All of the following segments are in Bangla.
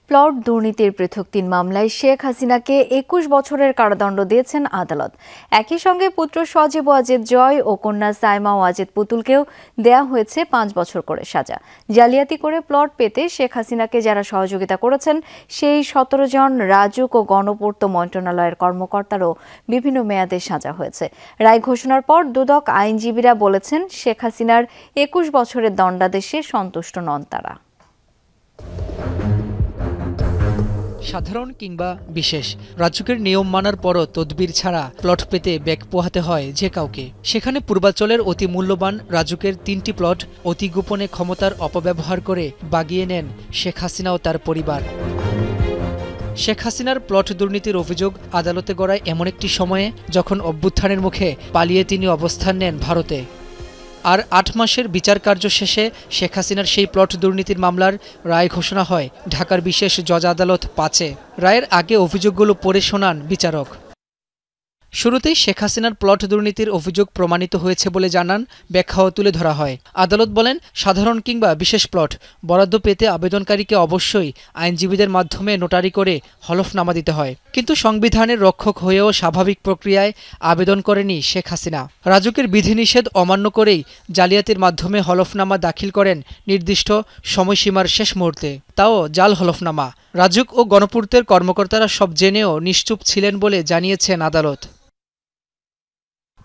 প্লট দুর্নীতির পৃথক ৩ মামলায় শেখ হাসিনাকে ২১ বছরের কারাদণ্ড দিয়েছেন আদালত। একই সঙ্গে পুত্র সজীব ওয়াজেদ জয় ও কন্যা সাইমা ওয়াজেদ পুতুলকেও দেয়া হয়েছে ৫ বছর করে সাজা। জালিয়াতি করে প্লট পেতে শেখ হাসিনাকে যারা সহযোগিতা করেছেন সেই ১৭ জন রাজুক ও গণপূর্ত মন্ত্রণালয়ের কর্মকর্তারও বিভিন্ন মেয়াদে সাজা হয়েছে। রায় ঘোষণার পর দুদক আইনজীবীরা বলেছেন, শেখ হাসিনার ২১ বছরের দণ্ডাদেশে সন্তুষ্ট নন তারা। সাধারণ কিংবা বিশেষ, রাজুকের নিয়ম মানার পরও তদবির ছাড়া প্লট পেতে ব্যাগ পোহাতে হয় যে কাউকে। সেখানে পূর্বাঞ্চলের অতি মূল্যবান রাজুকের ৩টি প্লট অতি গোপনে ক্ষমতার অপব্যবহার করে বাগিয়ে নেন শেখ হাসিনা ও তার পরিবার। শেখ হাসিনার প্লট দুর্নীতির অভিযোগ আদালতে গড়ায় এমন একটি সময়ে যখন অভ্যুত্থানের মুখে পালিয়ে তিনি অবস্থান নেন ভারতে। আর ৮ মাসের বিচার কার্য শেষে শেখ হাসিনার সেই প্লট দুর্নীতির মামলার রায় ঘোষণা হয় ঢাকার বিশেষ জজ আদালত ৫-এ। রায়ের আগে অভিযোগগুলো পড়ে শোনান বিচারক। শুরুতেই শেখ হাসিনার প্লট দুর্নীতির অভিযোগ প্রমাণিত হয়েছে বলে জানান, ব্যাখ্যাও তুলে ধরা হয়। আদালত বলেন, সাধারণ কিংবা বিশেষ প্লট বরাদ্দ পেতে আবেদনকারীকে অবশ্যই আইনজীবীদের মাধ্যমে নোটারি করে হলফনামা দিতে হয়। কিন্তু সংবিধানের রক্ষক হয়েও স্বাভাবিক প্রক্রিয়ায় আবেদন করেনি শেখ হাসিনা। রাজুকের বিধিনিষেধ অমান্য করেই জালিয়াতির মাধ্যমে হলফনামা দাখিল করেন নির্দিষ্ট সময়সীমার শেষ মুহূর্তে, তাও জাল হলফনামা। রাজুক ও গণপূর্তের কর্মকর্তারা সব জেনেও নিশ্চুপ ছিলেন বলে জানিয়েছেন আদালত।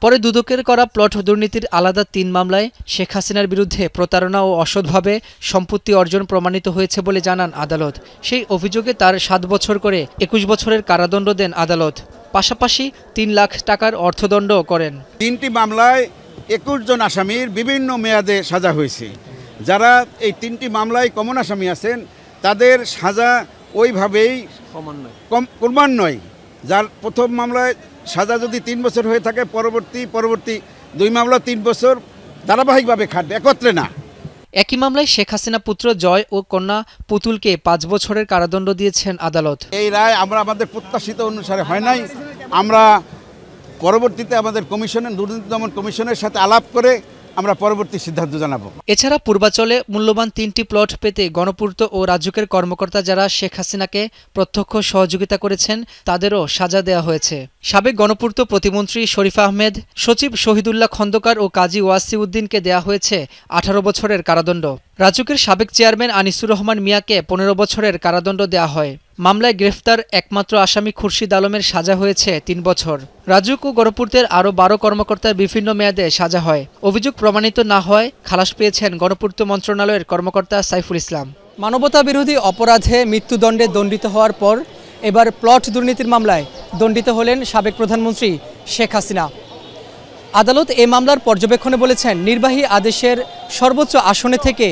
পরে দুদকের করা প্লট দুর্নীতির আলাদা ৩ মামলায় শেখ হাসিনার বিরুদ্ধে প্রতারণা ও অসৎভাবে সম্পত্তি অর্জন প্রমাণিত হয়েছে বলে জানান আদালত। সেই অভিযোগে তার ৭ বছর করে ২১ বছরের কারাদণ্ড দেন আদালত। পাশাপাশি ৩ লাখ টাকার অর্থদণ্ডও করেন। ৩টি মামলায় ২১ জন আসামির বিভিন্ন মেয়াদে সাজা হয়েছে। যারা এই 3টি মামলায় কমন আসামি আছেন তাদের সাজা ওইভাবেই ক্রমান্বয়ে, যার প্রথম মামলায় সাজা যদি ৩ বছর হয়ে থাকে পরবর্তী ২ মামলা ৩ বছর ধারাবাহিকভাবে খাটবে, একত্রে না। একই মামলায় শেখ হাসিনা পুত্র জয় ও কন্যা পুতুলকে ৫ বছরের কারাদণ্ড দিয়েছেন আদালত। এই রায় আমাদের প্রত্যাশিত অনুসারে হয় নাই। আমরা পরবর্তীতে আমাদের দুর্নীতি দমন কমিশনের সাথে আলাপ করে আমরা পরবর্তী সিদ্ধান্ত জানাবো। এছাড়া পূর্বাঞ্চলে মূল্যবান 3টি প্লট পেতে গণপূর্ত ও রাজুকের কর্মকর্তা যারা শেখ হাসিনাকে প্রত্যক্ষ সহযোগিতা করেছেন তাদেরও সাজা দেওয়া হয়েছে। সাবেক গণপূর্ত প্রতিমন্ত্রী শরীফ আহমেদ, সচিব শহীদুল্লাহ খন্দকার ও কাজী ওয়াসি উদ্দিনকে দেয়া হয়েছে ১৮ বছরের কারাদণ্ড। রাজুকের সাবেক চেয়ারম্যান আনিসুর রহমান মিয়াকে ১৫ বছরের কারাদণ্ড দেওয়া হয়। মামলায় গ্রেফতার একমাত্র আসামি খুরশিদ আলমের সাজা হয়েছে ৩ বছর। রাজুক ও গণপূর্তের আরও ১২ কর্মকর্তার বিভিন্ন মেয়াদে সাজা হয়। অভিযোগ প্রমাণিত না হয় খালাস পেয়েছেন গণপূর্ত মন্ত্রণালয়ের কর্মকর্তা সাইফুল ইসলাম। মানবতা বিরোধী অপরাধে মৃত্যুদণ্ডে দণ্ডিত হওয়ার পর এবার প্লট দুর্নীতির মামলায় দণ্ডিত হলেন সাবেক প্রধানমন্ত্রী শেখ হাসিনা। আদালত এ মামলার পর্যবেক্ষণে বলেছেন, নির্বাহী আদেশের সর্বোচ্চ আসনে থেকে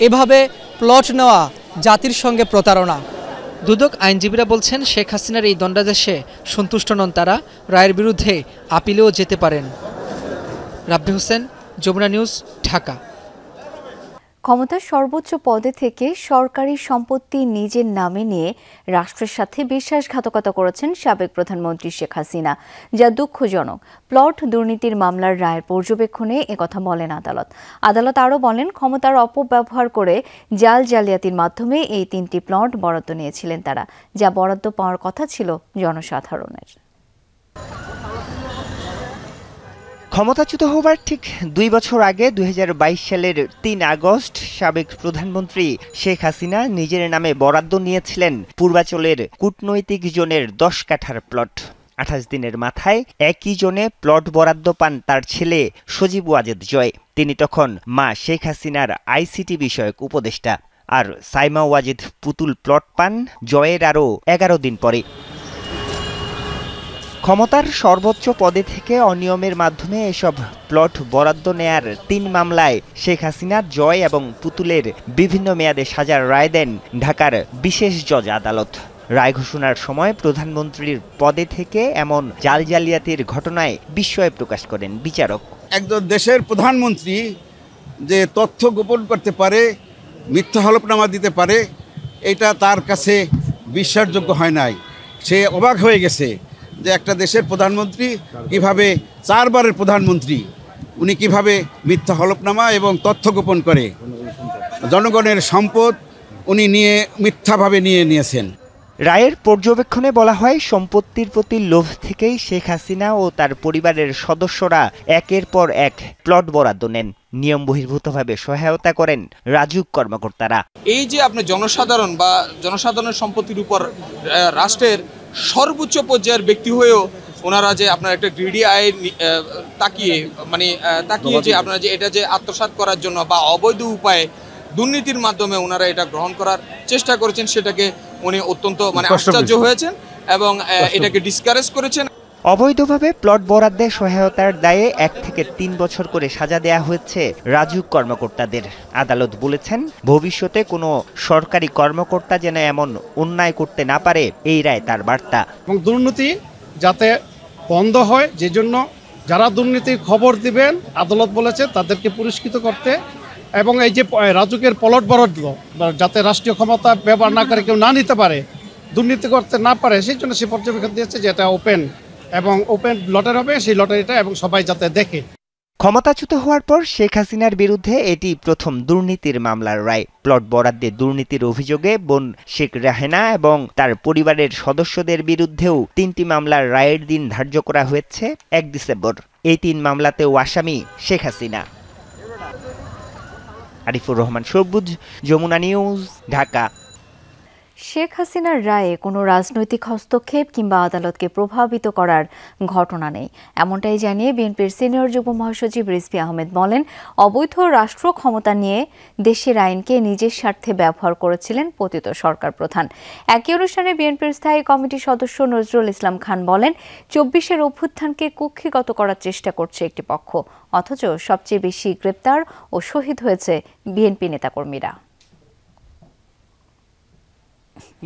এভাবে প্লট নেওয়া জাতির সঙ্গে প্রতারণা। দুদক আইনজীবীরা বলছেন, শেখ হাসিনার এই দণ্ডাদেশে সন্তুষ্ট নন তারা, রায়ের বিরুদ্ধে আপিলেও যেতে পারেন। রাব্বি হোসেন, যমুনা নিউজ, ঢাকা। ক্ষমতার সর্বোচ্চ পদে থেকে সরকারি সম্পত্তি নিজের নামে নিয়ে রাষ্ট্রের সাথে বিশ্বাসঘাতকতা করেছেন সাবেক প্রধানমন্ত্রী শেখ হাসিনা, যা দুঃখজনক। প্লট দুর্নীতির মামলার রায়ের পর্যবেক্ষণে একথা বলেন আদালত। আদালত আরও বলেন, ক্ষমতার অপব্যবহার করে জালিয়াতির মাধ্যমে এই 3টি প্লট বরাদ্দ নিয়েছিলেন তারা, যা বরাদ্দ পাওয়ার কথা ছিল জনসাধারণের। ক্ষমতাচ্যুত হবার ঠিক 2 বছর আগে 2022 সালের 3 আগস্ট সাবেক প্রধানমন্ত্রী শেখ হাসিনা নিজের নামে বরাদ্দ নিয়েছিলেন পূর্বাঞ্চলের কূটনৈতিক জোনের 10 কাঠার প্লট। 28 দিনের মাথায় একই জোনে প্লট বরাদ্দ পান তার ছেলে সজীব ওয়াজেদ জয়। তিনি তখন মা শেখ হাসিনার আইসিটি বিষয়ক উপদেষ্টা। আর সাইমা ওয়াজেদ পুতুল প্লট পান জয়ের আরও 11 দিন পরে। ক্ষমতার সর্বোচ্চ পদে থেকে অনিয়মের মাধ্যমে এসব প্লট বরাদ্দ নেয়ার 3 মামলায় শেখ হাসিনা, জয় এবং পুতুলের বিভিন্ন মেয়াদে সাজার রায় দেন ঢাকার বিশেষ জজ আদালত। রায় ঘোষণার সময় প্রধানমন্ত্রীর পদে থেকে এমন জালিয়াতির ঘটনায় বিস্ময় প্রকাশ করেন বিচারক। একজন দেশের প্রধানমন্ত্রী যে তথ্য গোপন করতে পারে, মিথ্যা হলফনামা দিতে পারে, এটা তার কাছে বিশ্বাসযোগ্য হয় নাই। সে অবাক হয়ে গেছে যে একটা দেশের প্রধানমন্ত্রী কিভাবে, 4 বারের প্রধানমন্ত্রী, উনি কিভাবে মিথ্যা হলফনামা এবং তথ্য গোপন করে জনগণের সম্পদ উনি মিথ্যাভাবে নিয়েছেন। রায়ের পর্যবেক্ষণে বলা হয়, সম্পত্তির প্রতি লোভ থেকেই শেখ হাসিনা ও তার পরিবারের সদস্যরা একের পর এক প্লট বরাদ্দ নেন। নিয়ম বহির্ভূতভাবে সহায়তা করেন রাজুক কর্মকর্তারা। এই যে আপনি জনসাধারণের সম্পত্তির উপর রাষ্ট্রের সর্বোচ্চ পর্যায়ের ব্যক্তি হয়েও ওনারা যে আপনার একটা গ্রিডি আয় তাকিয়ে যে আপনারা যে এটা যে আত্মসাৎ করার জন্য বা অবৈধ উপায়ে দুর্নীতির মাধ্যমে ওনারা এটা গ্রহণ করার চেষ্টা করেছেন, সেটাকে উনি অত্যন্ত আশ্চর্য হয়েছেন এবং এটাকে ডিসকারেজ করেছেন। অবৈধভাবে প্লট বরাদ্দে সহায়তার দায়ে 1 থেকে 3 বছর করে সাজা দেয়া হয়েছে রাজুক কর্মকর্তাদের। আদালত বলেছেন, ভবিষ্যতে কোনো সরকারি কর্মকর্তা যেন এমন অন্যায় করতে না পারে, এই রায় তার বার্তা। এবং দুর্নীতি যাতে বন্ধ হয়, যে জন্য যারা দুর্নীতির খবর দিবেন আদালত বলেছে তাদেরকে পুরস্কৃত করতে, এবং এই যে রাজুকের প্লট বরাদ্দ যাতে রাষ্ট্রীয় ক্ষমতা ব্যবহার না করে কেউ না নিতে পারে, দুর্নীতি করতে না পারে, সেই জন্য সে পর্যবেক্ষণ দিয়েছে যে এটা ওপেন লটারি হবে, সেই লটারিটা, এবং সবাই যাতে দেখে। ক্ষমতাচ্যুত হওয়ার পর শেখ হাসিনার বিরুদ্ধে এটি প্রথম দুর্নীতির মামলার রায়। প্লট বরাদ্দে দুর্নীতির অভিযোগে বোন শেখ রাহেনা এবং তার পরিবারের সদস্যদের বিরুদ্ধেও 3টি মামলার রায়ের দিন ধার্য করা হয়েছে 1 ডিসেম্বর। এই 3 মামলাতেও আসামি শেখ হাসিনা। আরিফুর রহমান সবুজ, যমুনা নিউজ, ঢাকা। শেখ হাসিনার রায়ে কোনো রাজনৈতিক হস্তক্ষেপ কিংবা আদালতকে প্রভাবিত করার ঘটনা নেই, এমনটাই জানিয়ে বিএনপির সিনিয়র যুগ্ম মহাসচিব রিজভী আহমেদ বলেন, অবৈধ রাষ্ট্র ক্ষমতা নিয়ে দেশের আইনকে নিজের স্বার্থে ব্যবহার করেছিলেন পতিত সরকার প্রধান। একই অনুষ্ঠানে বিএনপির স্থায়ী কমিটির সদস্য নজরুল ইসলাম খান বলেন, 24-এর অভ্যুত্থানকে কুক্ষিগত করার চেষ্টা করছে একটি পক্ষ, অথচ সবচেয়ে বেশি গ্রেপ্তার ও শহীদ হয়েছে বিএনপি নেতাকর্মীরা।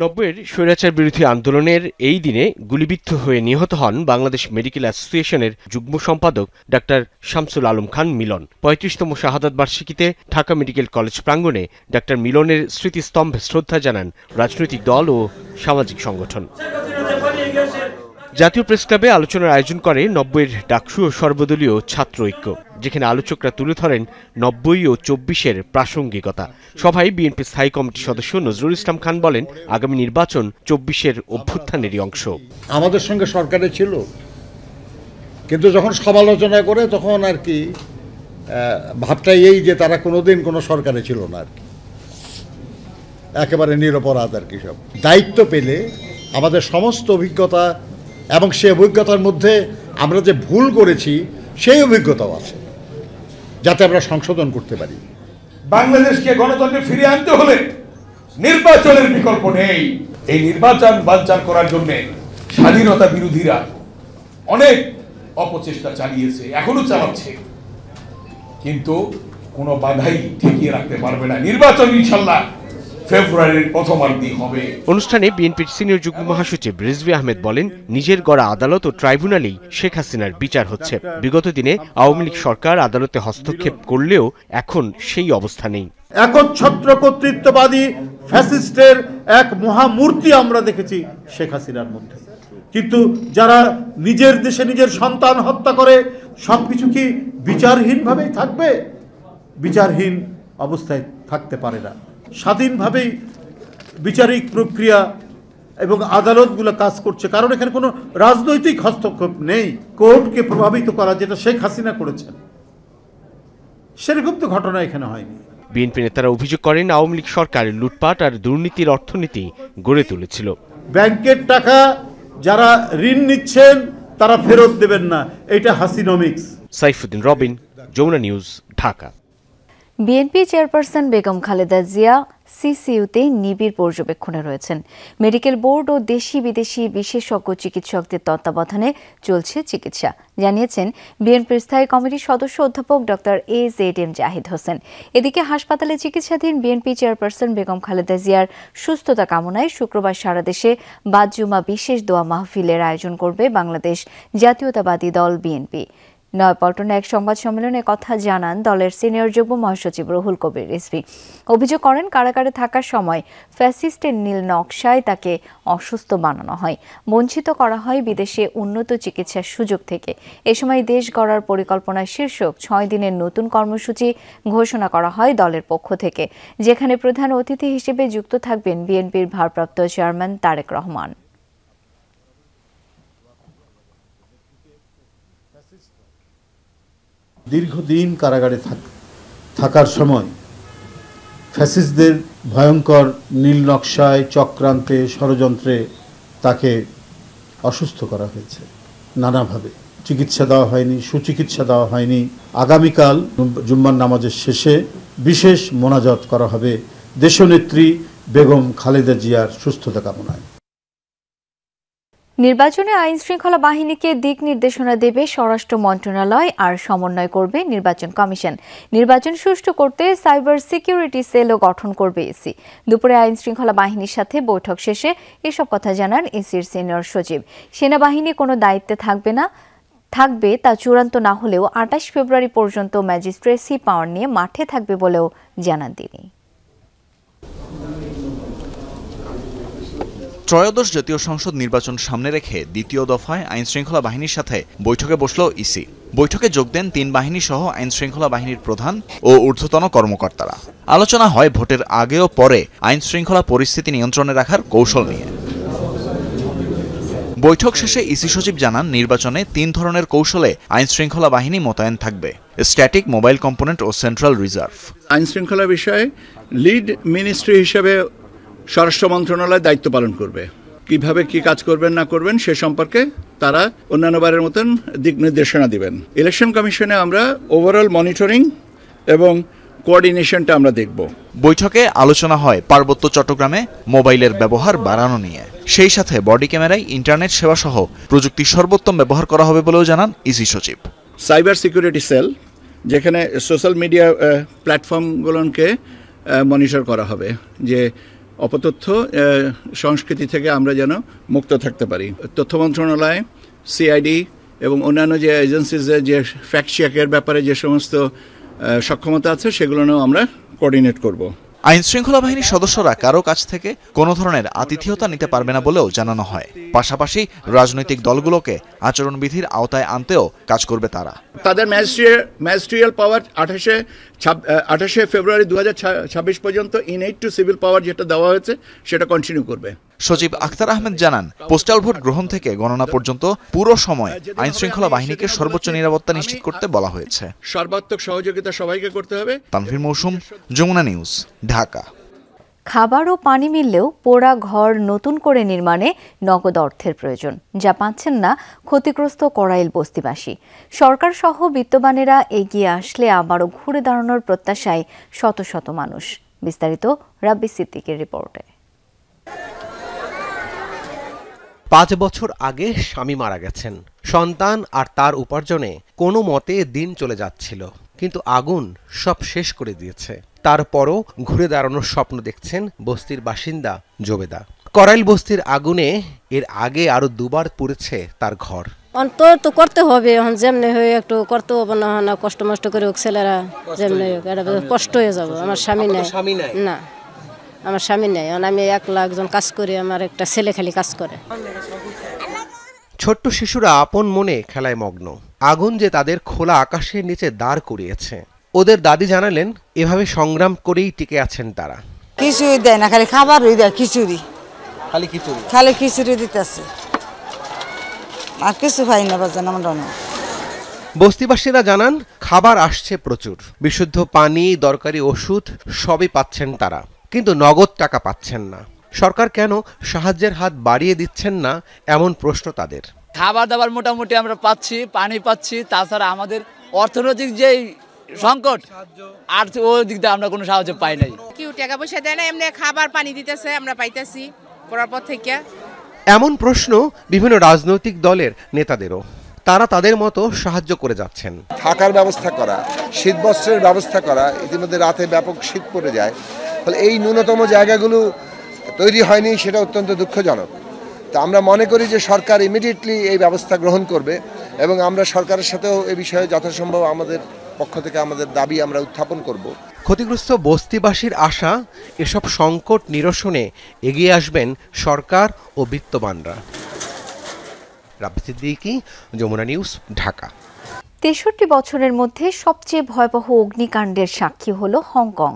90-এর স্বৈরাচার বিরোধী আন্দোলনের এই দিনে গুলিবিদ্ধ হয়ে নিহত হন বাংলাদেশ মেডিকেল অ্যাসোসিয়েশনের যুগ্ম সম্পাদক ডাক্তার শামসুল আলম খান মিলন। 35তম শাহাদাত বার্ষিকীতে ঢাকা মেডিকেল কলেজ প্রাঙ্গণে ডাক্তার মিলনের স্মৃতিস্তম্ভে শ্রদ্ধা জানান রাজনৈতিক দল ও সামাজিক সংগঠন। জাতীয় প্রেসক্লাবে আলোচনার আয়োজন করে 90-এর ডাকসু ও সর্বদলীয় ছাত্র ঐক্য, যেখানে আলোচকরা তুলে ধরেন 90 ও 24-এর প্রাসঙ্গিকতা। সভায় বিএনপি স্থায়ী কমিটির সদস্য নজরুল ইসলাম খান বলেন, আগামী নির্বাচন 24-এর অভ্যুত্থানেরই অংশ। আমাদের সঙ্গে সরকারে ছিল, কিন্তু যখন সমালোচনা করে তখন আর কি ভাবটা এই যে তারা কোনোদিন কোনো সরকারে ছিল না, আর কি একেবারে নিরপরাধ আর কি। সব দায়িত্ব পেলে আমাদের সমস্ত অভিজ্ঞতা এবং সেই অভিজ্ঞতার মধ্যে আমরা যে ভুল করেছি সেই অভিজ্ঞতাও আছে, যাতে আমরা সংশোধন করতে পারি। বাংলাদেশকে গণতন্ত্রে ফিরিয়ে আনতে হলে নির্বাচনের বিকল্প নেই। এই নির্বাচন বানচাল করার জন্য স্বাধীনতা বিরোধীরা অনেক অপচেষ্টা চালিয়েছে, এখনো চালাচ্ছে, কিন্তু কোনো বাধাই ঠেকিয়ে রাখতে পারবে না। নির্বাচন ইনশাল্লাহ ফেব্রুয়ারির প্রথমার্ধেই হবে। অনুষ্ঠানে বিএনপির সিনিয়র যুগ্ম মহাসচিব রিজভী আহমেদ বলেন, নিজের গড়া আদালত ও ট্রাইব্যুনালেই শেখ হাসিনার বিচার হচ্ছে। বিগত দিনে আওয়ামী লীগ সরকার আদালতে হস্তক্ষেপ করলেও এখন সেই অবস্থা নেই। একচ্ছত্র কর্তৃত্ববাদী ফ্যাসিস্টের এক মহামূর্তি আমরা দেখেছি শেখ হাসিনার মধ্যে, কিন্তু যারা নিজের দেশে নিজের সন্তান হত্যা করে সবকিছু কি বিচারহীনভাবেই থাকবে? বিচারহীন অবস্থায় থাকতে পারে না। স্বাধীনভাবেই বিচারিক প্রক্রিয়া এবং আদালতগুলো কাজ করছে, কারণ এখানে কোনো রাজনৈতিক হস্তক্ষেপ নেই। কোর্টকে প্রভাবিত করা, যেটা শেখ হাসিনা করেছেন, সেরকম তো ঘটনা এখানে হয়নি। বিএনপি নেতারা অভিযোগ করেন, আওয়ামী লীগ সরকার লুটপাট আর দুর্নীতির অর্থনীতি গড়ে তুলেছিল। ব্যাংকের টাকা যারা ঋণ নিচ্ছেন তারা ফেরত দেবেন না, এটা Hasinomics. Saifuddin Robin, Jamuna news, Dhaka. BNP chairperson Begum Khaleda Zia সিসিইউতে নিবিড় পর্যবেক্ষণে রয়েছেন। মেডিকেল বোর্ড ও দেশি বিদেশি বিশেষজ্ঞ চিকিৎসকদের তত্ত্বাবধানে চলছে চিকিৎসা, জানিয়েছেন বিএনপির স্থায়ী কমিটির সদস্য অধ্যাপক ডক্টর AZM জাহিদ হোসেন। এদিকে হাসপাতালে চিকিৎসাধীন বিএনপি চেয়ারপারসন বেগম খালেদা জিয়ার সুস্থতা কামনায় শুক্রবার সারা দেশে বাদ জুমা বিশেষ দোয়া মাহফিলের আয়োজন করবে বাংলাদেশ জাতীয়তাবাদী দল বিএনপি। নয়াপল্টনে এক সংবাদ সম্মেলনে কথা জানান দলের সিনিয়র যুগ্ম মহাসচিব রুহুল কবির রিজভী। অভিযোগ করেন কারাগারে থাকার সময় ফ্যাসিস্টের নীল নকশায় তাকে অসুস্থ বানানো হয়, বঞ্চিত করা হয় বিদেশে উন্নত চিকিৎসার সুযোগ থেকে। এ সময় দেশ গড়ার পরিকল্পনা শীর্ষক 6 দিনের নতুন কর্মসূচি ঘোষণা করা হয় দলের পক্ষ থেকে, যেখানে প্রধান অতিথি হিসেবে যুক্ত থাকবেন বিএনপির ভারপ্রাপ্ত চেয়ারম্যান তারেক রহমান। দীর্ঘদিন কারাগারে থাকার সময় ফ্যাসিস্টদের ভয়ঙ্কর নীল নকশায়, চক্রান্তে, ষড়যন্ত্রে তাকে অসুস্থ করা হয়েছে নানাভাবে। চিকিৎসা দেওয়া হয়নি, সুচিকিৎসা দেওয়া হয়নি। আগামীকাল জুম্মার নামাজের শেষে বিশেষ মোনাজাত করা হবে দেশনেত্রী বেগম খালেদা জিয়ার সুস্থতা কামনায়। নির্বাচনে আইন শৃঙ্খলা বাহিনীকে দিক নির্দেশনা দেবে স্বরাষ্ট্র মন্ত্রণালয় আর সমন্বয় করবে নির্বাচন কমিশন। নির্বাচন সুষ্ঠু করতে সাইবার সিকিউরিটি সেলও গঠন করবে ইসি। দুপুরে আইন শৃঙ্খলা বাহিনীর সাথে বৈঠক শেষে এসব কথা জানান ইসির সিনিয়র সচিব। সেনাবাহিনী কোনো দায়িত্বে থাকবে তা চূড়ান্ত না হলেও 28 ফেব্রুয়ারি পর্যন্ত ম্যাজিস্ট্রেসি পাওয়ার নিয়ে মাঠে থাকবে বলেও জানান তিনি। ত্রয়োদশ জাতীয় সংসদ নির্বাচন সামনে রেখে দ্বিতীয় দফায় আইন শৃঙ্খলা বাহিনীর সাথে বৈঠকে বসল ইসি। বৈঠকে যোগ দেন 3 বাহিনী সহ আইন শৃঙ্খলা বাহিনীর প্রধান ও ঊর্ধ্বতন কর্মকর্তারা। আলোচনা হয় ভোটের আগে ও পরে আইন শৃঙ্খলা পরিস্থিতি নিয়ন্ত্রণে রাখার কৌশল নিয়ে। বৈঠক শেষে ইসি সচিব জানান, নির্বাচনে 3 ধরনের কৌশলে আইন শৃঙ্খলা বাহিনী মোতায়েন থাকবে: স্ট্যাটিক, মোবাইল কম্পোনেন্ট ও সেন্ট্রাল রিজার্ভ। আইন শৃঙ্খলা বিষয়ে লিড মিনিস্ট্রি হিসেবে স্বরাষ্ট্র মন্ত্রণালয় দায়িত্ব পালন করবে। কিভাবে কি কাজ করবেন না করবেন সে সম্পর্কে তারা অন্যান্যবারের মতন দিক নির্দেশনা দিবেন। ইলেকশন কমিশনে আমরা ওভারঅল মনিটরিং এবং কোঅর্ডিনেশনটা আমরা দেখব। বৈঠকে আলোচনা হয় পার্বত্য চট্টগ্রামে মোবাইলের ব্যবহার বাড়ানো নিয়ে। সেই সাথে বডি ক্যামেরায় ইন্টারনেট সেবা সহ প্রযুক্তি সর্বোত্তম ব্যবহার করা হবে বলেও জানান ইসি সচিব। সাইবার সিকিউরিটি সেল, যেখানে সোশ্যাল মিডিয়া প্ল্যাটফর্মগুলোকে মনিটর করা হবে, যে অপতথ্য সংস্কৃতি থেকে আমরা যেন মুক্ত থাকতে পারি। তথ্য মন্ত্রণালয়, সিআইডি এবং অন্যান্য যে এজেন্সিজের যে ফ্যাক্ট চেকের ব্যাপারে যে সমস্ত সক্ষমতা আছে সেগুলো নিয়েও আমরা কোঅর্ডিনেট করব। আইন শৃঙ্খলা বাহিনীর সদস্যরা কারো কাছ থেকে কোনো ধরনের আতিথেয়তা নিতে পারবে না বলেও জানানো হয়। পাশাপাশি রাজনৈতিক দলগুলোকে আচরণবিধির আওতায় আনতেও কাজ করবে তারা। তাদের ম্যাজিস্ট্রিয়াল পাওয়ার 28 ফেব্রুয়ারি 2026 পর্যন্ত ইনএইড টু সিভিল পাওয়ার যেটা দেওয়া হয়েছে সেটা কন্টিনিউ করবে। সচিব আখতার আহমেদ জানান, পোস্টাল ভোট গ্রহণ থেকে গণনা পর্যন্ত পুরো সময় আইন শৃঙ্খলা বাহিনীকে সর্বোচ্চ নিরাপত্তা নিশ্চিত করতে বলা হয়েছে। সর্বাত্মক সহযোগিতা সবাইকে করতে হবে। তানভীর মৌসুম, যমুনা নিউজ, ঢাকা। খাবার ও পানি মিললেও পোড়া ঘর নতুন করে নির্মাণে নগদ অর্থের প্রয়োজন, যা পাচ্ছেন না ক্ষতিগ্রস্ত করাইল বস্তিবাসী। সরকার সহ বিত্তবানেরা এগিয়ে আসলে আবারও ঘুরে দাঁড়ানোর প্রত্যাশায় শত শত মানুষ। বিস্তারিত রাব্বি সিদ্দিকের রিপোর্টে। 5 বছর আগে স্বামী মারা গেছেন। সন্তান আর তার উপার্জনে কোনো মতে দিন চলে যাচ্ছিল, কিন্তু আগুন সব শেষ করে দিয়েছে। তারপরও ঘুরে দাঁড়ানোর স্বপ্ন দেখছেন বস্তির বাসিন্দা জোবেদা। করাইল বস্তির আগুনে এর আগে আরো 2 বার পুড়েছে তার ঘর। অন্তর তো করতে হবে, এখন যেমনি হয়ে একটু করতে হবে না, কষ্ট মষ্ট করে হোক ছেলেরা, যেমনি হোক এটা কষ্ট হয়ে যাবো। আমার স্বামী নেই, না আমার স্বামী নেই, আমি একলা একজন কাজ করি, আমার একটা ছেলে খালি কাজ করে। ছোট্ট শিশুরা আপন মনে খেলায় মগ্ন। আগুন যে তাদের খোলা আকাশের নিচে দাঁড় করিয়েছে। ওদের দাদি জানালেন, এভাবে সংগ্রাম করেই টিকে আছেন তারা। কিছুই দেয় না, খালি খাবারই দেয়, খিচুড়ি, খালি খিচুড়ি দিতেছে, আর কিছু খাই না বাজান আমরা। বস্তিবাসীরা জানান, খাবার আসছে প্রচুর, বিশুদ্ধ পানি, দরকারি ওষুধ সবই পাচ্ছেন তারা, কিন্তু নগদ টাকা পাচ্ছেন না। সরকার কেন সাহায্যের হাত বাড়িয়ে দিচ্ছেন না, এমন প্রশ্ন তাদের। খাবার দাবার মোটামুটি আমরা পাচ্ছি, পানি পাচ্ছি, তাছাড়া আমাদের অর্থনৈতিক যে সংকট আর ওই দিক দিয়ে আমরা কোনো সাহায্য পাই নাই। কেউ টাকা পয়সা দেয় না, এমনি খাবার পানি দিতেছে, আমরা পাইতেছি পড়ার পর থেকে। এমন প্রশ্ন বিভিন্ন রাজনৈতিক দলের নেতাদেরও। তারা তাদের মতো সাহায্য করে যাচ্ছেন। থাকার ব্যবস্থা করা, শীত বস্ত্রের ব্যবস্থা করা, ইতিমধ্যে রাতে ব্যাপক শীত পড়ে যায়, ফলে এই ন্যূনতম জায়গাগুলো তৈরি হয়নি, সেটা অত্যন্ত দুঃখজনক। তো আমরা মনে করি যে সরকার ইমিডিয়েটলি এই ব্যবস্থা গ্রহণ করবে এবং আমরা সরকারের সাথেও এ বিষয়ে যথাসম্ভব আমাদের পক্ষ থেকে আমাদের দাবি আমরা উত্থাপন করব। ক্ষতিগ্রস্ত বস্তিবাসীর আশা, এসব সংকট নিরসনে এগিয়ে আসবেন সরকার ও বিত্তবানরা। রাব্বি সিদ্দিকী, যমুনা নিউজ, ঢাকা। ৬৩ বছরের মধ্যে সবচেয়ে ভয়াবহ অগ্নিকাণ্ডের সাক্ষী হল হংকং।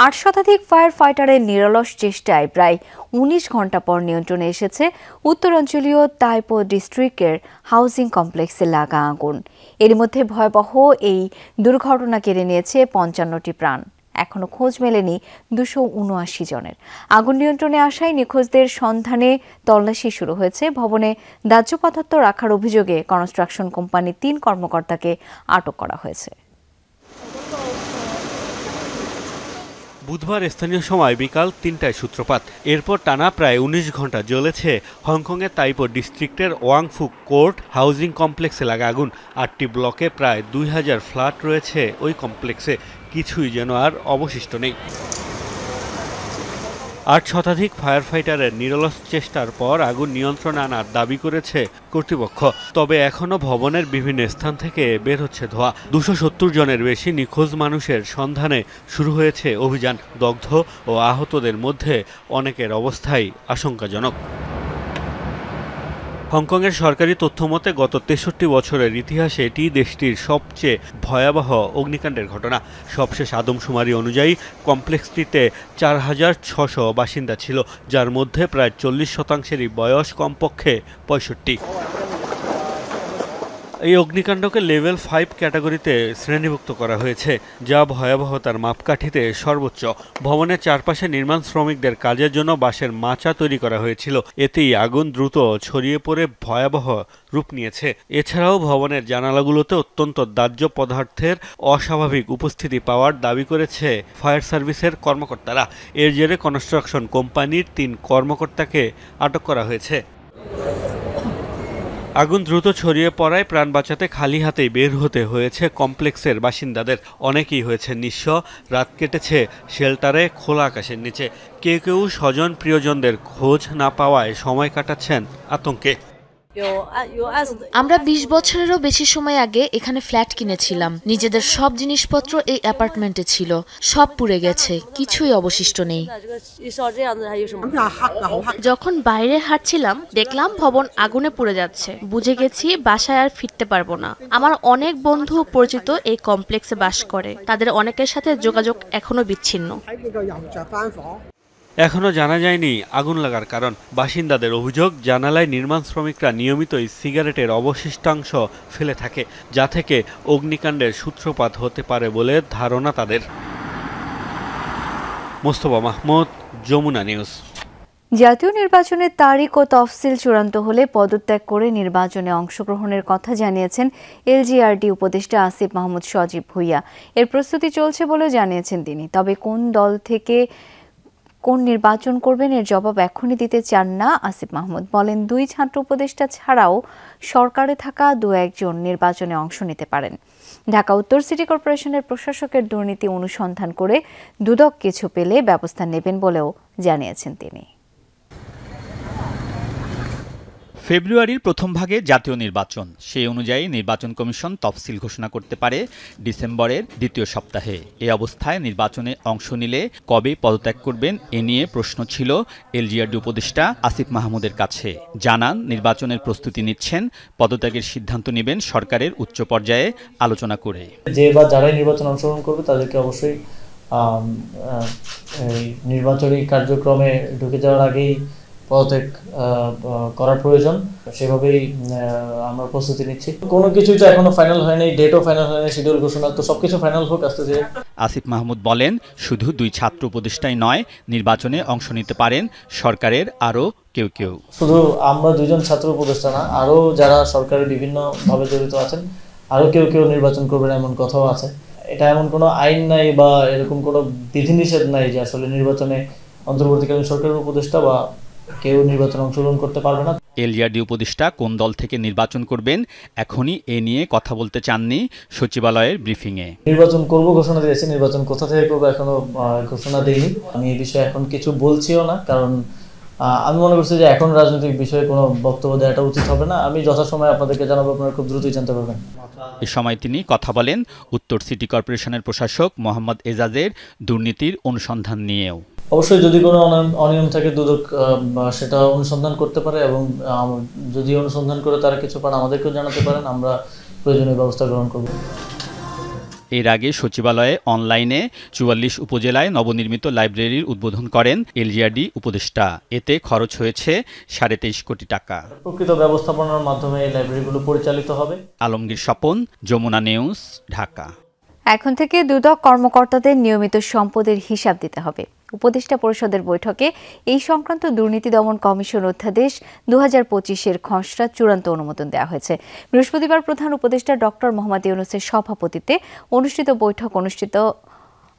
৮ শতাধিক ফায়ার ফাইটারের নিরলস চেষ্টায় প্রায় ১৯ ঘণ্টা পর নিয়ন্ত্রণে এসেছে উত্তরাঞ্চলীয় তাইপো ডিস্ট্রিক্টের হাউজিং কমপ্লেক্সে লাগা আগুন। এর মধ্যে ভয়াবহ এই দুর্ঘটনা কেড়ে নিয়েছে ৫৫টি প্রাণ। এখনো খোঁজ মেলেনি ২৭৯ জনের। আগুন নিয়ন্ত্রণে আসায় নিখোঁজদের সন্ধানে তল্লাশি শুরু হয়েছে। ভবনে দাহ্য পদার্থ রাখার অভিযোগে কনস্ট্রাকশন কোম্পানির ৩ কর্মকর্তাকে আটক করা হয়েছে। বুধবার স্থানীয় সময় বিকাল ৩টায় সূত্রপাত। এরপর টানা প্রায় ১৯ ঘণ্টা জ্বলেছে হংকংয়ের তাইপো ডিস্ট্রিক্টের ওয়াংফু কোর্ট হাউজিং কমপ্লেক্সে লাগা আগুন। ৮টি ব্লকে প্রায় ২,০০০ ফ্ল্যাট রয়েছে ওই কমপ্লেক্সে। কিছুই যেন আর অবশিষ্ট নেই। ৮ শতাধিক ফায়ার ফাইটারের নিরলস চেষ্টার পর আগুন নিয়ন্ত্রণে আনার দাবি করেছে কর্তৃপক্ষ। তবে এখনও ভবনের বিভিন্ন স্থান থেকে বের হচ্ছে ধোঁয়া। ২৭০ জনের বেশি নিখোঁজ মানুষের সন্ধানে শুরু হয়েছে অভিযান। দগ্ধ ও আহতদের মধ্যে অনেকের অবস্থাই আশঙ্কাজনক। হংকংয়ের সরকারি তথ্যমতে গত ৬৩ বছরের ইতিহাসে এটি দেশটির সবচেয়ে ভয়াবহ অগ্নিকাণ্ডের ঘটনা। সবশেষ আদমশুমারি অনুযায়ী কমপ্লেক্সটিতে ৪,৬০০ বাসিন্দা ছিল, যার মধ্যে প্রায় ৪০%-এরই বয়স কমপক্ষে ৬৫। এই অগ্নিকাণ্ডকে লেভেল 5 ক্যাটাগরিতে শ্রেণীভুক্ত করা হয়েছে, যা ভয়াবহতার মাপকাঠিতে সর্বোচ্চ। ভবনের চারপাশে নির্মাণ শ্রমিকদের কাজের জন্য বাঁশের মাচা তৈরি করা হয়েছিল। এতেই আগুন দ্রুত ছড়িয়ে পড়ে ভয়াবহ রূপ নিয়েছে। এছাড়াও ভবনের জানালাগুলোতে অত্যন্ত দাহ্য পদার্থের অস্বাভাবিক উপস্থিতি পাওয়ার দাবি করেছে ফায়ার সার্ভিসের কর্মকর্তারা। এর জেরে কনস্ট্রাকশন কোম্পানির ৩ কর্মকর্তাকে আটক করা হয়েছে। আগুন দ্রুত ছড়িয়ে পড়ায় প্রাণ বাঁচাতে খালি হাতেই বের হতে হয়েছে কমপ্লেক্সের বাসিন্দাদের। অনেকেই হয়েছে নিঃস্ব। রাত কেটেছে শেল্টারে খোলা আকাশের নিচে। কেউ কেউ স্বজন প্রিয়জনদের খোঁজ না পাওয়ায় সময় কাটাচ্ছেন আতঙ্কে। আমরা ২০ বছরেরও বেশি সময় আগে এখানে ফ্ল্যাট কিনেছিলাম। নিজেদের সব জিনিসপত্র এই অ্যাপার্টমেন্টে ছিল। সব পুড়ে গেছে, কিছুই অবশিষ্ট নেই। যখন বাইরে হাঁটছিলাম দেখলাম ভবন আগুনে পুড়ে যাচ্ছে। বুঝে গেছি বাসায় আর ফিরতে পারবো না। আমার অনেক বন্ধু পরিচিত এই কমপ্লেক্সে বাস করে। তাদের অনেকের সাথে যোগাযোগ এখনো বিচ্ছিন্ন। এখনো জানা যায়নি আগুন লাগার কারণ। বাসিন্দাদের অভিযোগ, জানালায় নির্মাণ শ্রমিকরা নিয়মিতই সিগারেটের অবশিষ্টাংশ ফেলে থাকে, যা থেকে অগ্নিকাণ্ডের সূত্রপাত হতে পারে বলে ধারণা তাদের। মোস্তফা মাহমুদ, যমুনা নিউজ। জাতীয় নির্বাচনের তারিখ ও তফসিল চূড়ান্ত হলে পদত্যাগ করে নির্বাচনে অংশগ্রহণের কথা জানিয়েছেন এলজিআরডি উপদেষ্টা আসিফ মাহমুদ সজীব ভুইয়া। এর প্রস্তুতি চলছে বলে জানিয়েছেন তিনি। তবে কোন দল থেকে কোন নির্বাচন করবেন এর জবাব এখনই দিতে চান না আসিফ মাহমুদ। বলেন, 2 ছাত্র উপদেষ্টা ছাড়াও সরকারে থাকা 2-1 জন নির্বাচনে অংশ নিতে পারেন। ঢাকা উত্তর সিটি কর্পোরেশনের প্রশাসকের দুর্নীতি অনুসন্ধান করে দুদক কিছু পেলে ব্যবস্থা নেবেন বলেও জানিয়েছেন তিনি। ফেব্রুয়ারির প্রথম ভাগে জাতীয় নির্বাচন। সেই অনুযায়ী নির্বাচন কমিশন তফসিল ঘোষণা করতে পারে ডিসেম্বরের দ্বিতীয় সপ্তাহে। এই অবস্থায় নির্বাচনে অংশ নিলে কবে পদত্যাগ করবেন এ নিয়ে প্রশ্ন ছিল এলজিআরডি উপদেষ্টা আসিফ মাহমুদের কাছে। জানান, নির্বাচনের প্রস্তুতি নিচ্ছেন, পদত্যাগের সিদ্ধান্ত নেবেন সরকারের উচ্চ পর্যায়ে আলোচনা করে। যে বা যারাই নির্বাচনে অংশগ্রহণ করবে তাদেরকে অবশ্যই নির্বাচনী কার্যক্রমে ঢুকে যাওয়ার আগেই পদত্যাগ করার প্রয়োজন। সেভাবেই আমরা প্রস্তুতি নিচ্ছি। কোনো কিছুই তো এখনো ফাইনাল হয়নি, ডেটও ফাইনাল হয়নি, শিডিউল ঘোষণা, তো সবকিছু ফাইনাল হোক আস্তে ধীরে। আসিফ মাহমুদ বলেন, শুধু 2 ছাত্র উপদেষ্টাই নয়, নির্বাচনে অংশ নিতে পারেন সরকারের আরও কেউ কেউ। শুধু আমরা 2 জন ছাত্র উপদেষ্টা না, আরও যারা সরকারের বিভিন্নভাবে জড়িত আছেন, আরও কেউ কেউ নির্বাচন করবেন এমন কথাও আছে। এটা এমন কোনো আইন নাই বা এরকম কোনো বিধিনিষেধ নাই যে আসলে নির্বাচনে অন্তর্বর্তীকালীন সরকারের উপদেষ্টা বা কেউ নির্বাচনে অংশগ্রহণ করতে পারবে না। এলজিআরডি উপদেষ্টা কোন দল থেকে নির্বাচন করবেন এখনই এ নিয়ে কথা বলতে চাননি সচিবালয়ের ব্রিফিংয়ে। নির্বাচন করব ঘোষণা দিয়েছি, নির্বাচন কোথা থেকে করবো এখনো ঘোষণা দেইনি। আমি এই বিষয়ে এখন কিছু বলছিও না, কারণ আমি মনে করছি যে এখন রাজনৈতিক বিষয়ে কোনো বক্তব্য দেওয়াটা উচিত হবে না। আমি যথাসময়ে আপনাদেরকে জানাবো, আপনারা খুব দ্রুতই জানতে পারবেন। এ সময় তিনি কথা বলেন উত্তর সিটি কর্পোরেশনের প্রশাসক মোহাম্মদ এজাজের দুর্নীতির অনুসন্ধান নিয়েও। অবশ্যই যদি কোনো অনিয়ম থাকে দুদক সেটা অনুসন্ধান করতে পারে, এবং যদি অনুসন্ধান করে তারা কিছু পান আমাদেরকেও জানাতে পারেন, আমরা প্রয়োজনীয় ব্যবস্থা গ্রহণ করব। এর আগে সচিবালয়ে অনলাইনে ৪৪ উপজেলায় নবনির্মিত লাইব্রেরির উদ্বোধন করেন এলজিআরডি উপদেষ্টা। এতে খরচ হয়েছে ২.৫ কোটি টাকা। প্রকৃত ব্যবস্থাপনার মাধ্যমে এই লাইব্রেরিগুলো পরিচালিত হবে। আলমগীর স্বপন, যমুনা নিউজ, ঢাকা। এখন থেকে দুদক কর্মকর্তাদের নিয়মিত সম্পদের হিসাব দিতে হবে। উপদেষ্টা পরিষদের বৈঠকে এই সংক্রান্ত দুর্নীতি দমন কমিশন অধ্যাদেশ ২০২৫-এর খসড়া চূড়ান্ত অনুমোদন দেওয়া হয়েছে। বৃহস্পতিবার প্রধান উপদেষ্টা ডক্টর মোহাম্মদ ইউনূসের সভাপতিত্বে অনুষ্ঠিত বৈঠক অনুষ্ঠিত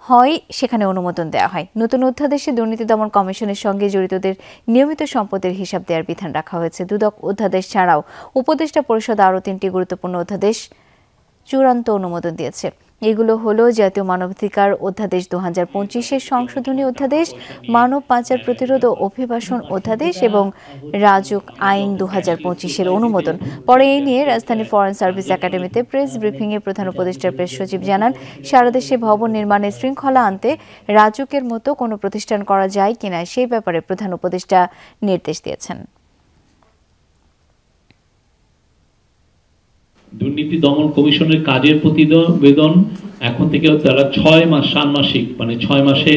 হয়, সেখানে অনুমোদন দেওয়া হয়। নতুন অধ্যাদেশে দুর্নীতি দমন কমিশনের সঙ্গে জড়িতদের নিয়মিত সম্পদের হিসাব দেওয়ার বিধান রাখা হয়েছে। দুদক অধ্যাদেশ ছাড়াও উপদেষ্টা পরিষদ আরও ৩টি গুরুত্বপূর্ণ অধ্যাদেশ চূড়ান্ত অনুমোদন দিয়েছে। এগুলো হলো জাতীয় মানবাধিকার অধ্যাদেশ ২০২৫-এর সংশোধনী অধ্যাদেশ, মানব পাচার প্রতিরোধ ও অভিবাসন অধ্যাদেশ এবং রাজুক আইন ২০২৫-এর অনুমোদন। পরে এই নিয়ে রাজধানী ফরেন সার্ভিস একাডেমিতে প্রেস ব্রিফিংয়ে প্রধান উপদেষ্টার প্রেস সচিব জানান, সারা দেশে ভবন নির্মাণে শৃঙ্খলা আনতে রাজুকের মতো কোনো প্রতিষ্ঠান করা যায় কিনা সেই ব্যাপারে প্রধান উপদেষ্টা নির্দেশ দিয়েছেন। দুর্নীতি দমন কমিশনের কাজের প্রতিবেদন এখন থেকে তারা 6 মাস ষান্মাসিক, মানে 6 মাসে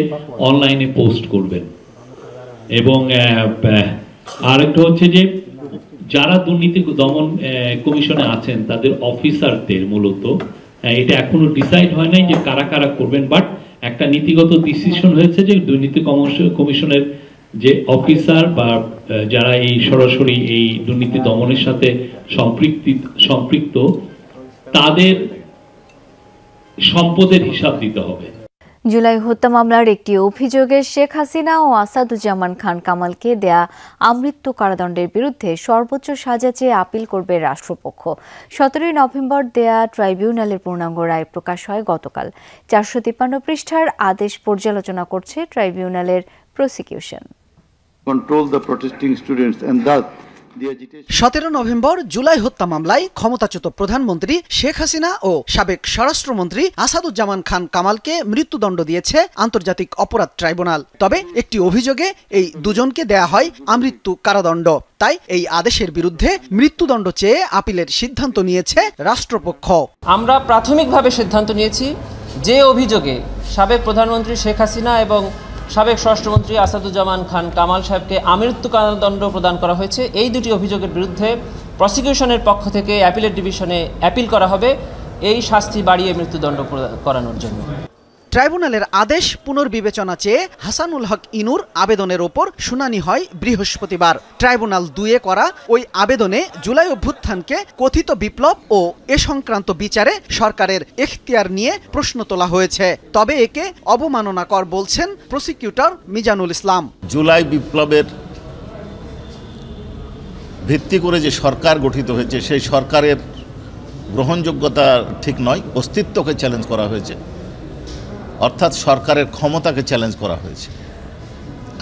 অনলাইনে পোস্ট করবেন। এবং আরেকটা হচ্ছে যে যারা দুর্নীতি দমন কমিশনে আছেন তাদের অফিসারদের মূলত এটা এখনো ডিসাইড হয় নাই যে কারা কারা করবেন, বাট একটা নীতিগত ডিসিশন হয়েছে যে দুর্নীতি কমিশনের যে অফিসার বা যারা এই সরাসরি এই দুর্নীতি দমনের সাথে সম্পৃক্ত তাদের সম্পদের হিসাব দিতে হবে। জুলাই হত্যা মামলার একটি অভিযোগে শেখ হাসিনা ও আসাদুজ্জামান খান কামালকে দেয়া আমৃত্যু কারাদণ্ডের বিরুদ্ধে সর্বোচ্চ সাজা চেয়ে আপিল করবে রাষ্ট্রপক্ষ। ১৭ নভেম্বর দেয়া ট্রাইব্যুনালের পূর্ণাঙ্গ রায় প্রকাশ হয় গতকাল। ৪৫৩ পৃষ্ঠার আদেশ পর্যালোচনা করছে ট্রাইব্যুনালের প্রসিকিউশন। ১৭ নভেম্বর জুলাই হত্যা মামলায় ক্ষমতাচ্যুত প্রধানমন্ত্রী শেখ হাসিনা ও সাবেক স্বরাষ্ট্রমন্ত্রী আসাদুজ্জামান খান কামালকে মৃত্যুদণ্ড দিয়েছে আন্তর্জাতিক অপরাধ ট্রাইব্যুনাল। তবে একটি অভিযোগে এই দুজনকে দেয়া হয় আমৃত্যু কারাদণ্ড। তাই এই আদেশের বিরুদ্ধে মৃত্যুদণ্ড চেয়ে আপিলের সিদ্ধান্ত নিয়েছে রাষ্ট্রপক্ষ। আমরা প্রাথমিকভাবে সিদ্ধান্ত নিয়েছি যে অভিযোগে সাবেক প্রধানমন্ত্রী শেখ হাসিনা এবং সাবেক স্বরাষ্ট্রমন্ত্রী আসাদুজ্জামান খান কামাল সাহেবকে আমৃত্যু কারাদণ্ড প্রদান করা হয়েছে, এই দুটি অভিযোগের বিরুদ্ধে প্রসিকিউশনের পক্ষ থেকে অ্যাপিলেট ডিভিশনে অ্যাপিল করা হবে এই শাস্তি বাড়িয়ে মৃত্যুদণ্ড করানোর জন্য। ট্রাইব্যুনালের আদেশ পুনর্বিবেচনা চেয়ে হাসানুল হক ইনুর আবেদনের ওপর শুনানি হয় বৃহস্পতিবার। ট্রাইব্যুনাল ২-এ করা ওই আবেদনে জুলাই অভ্যুত্থানকে কথিত বিপ্লব ও এ সংক্রান্ত বিচারে সরকারের এখতিয়ার নিয়ে প্রশ্ন তোলা হয়েছে। তবে একে অবমাননাকর বলছেন প্রসিকিউটর মিজানুল ইসলাম। জুলাই বিপ্লবের ভিত্তি করে যে সরকার গঠিত হয়েছে সেই সরকারের গ্রহণযোগ্যতা ঠিক নয়, অস্তিত্বকে চ্যালেঞ্জ করা হয়েছে, অর্থাৎ সরকারের ক্ষমতাকে চ্যালেঞ্জ করা হয়েছে।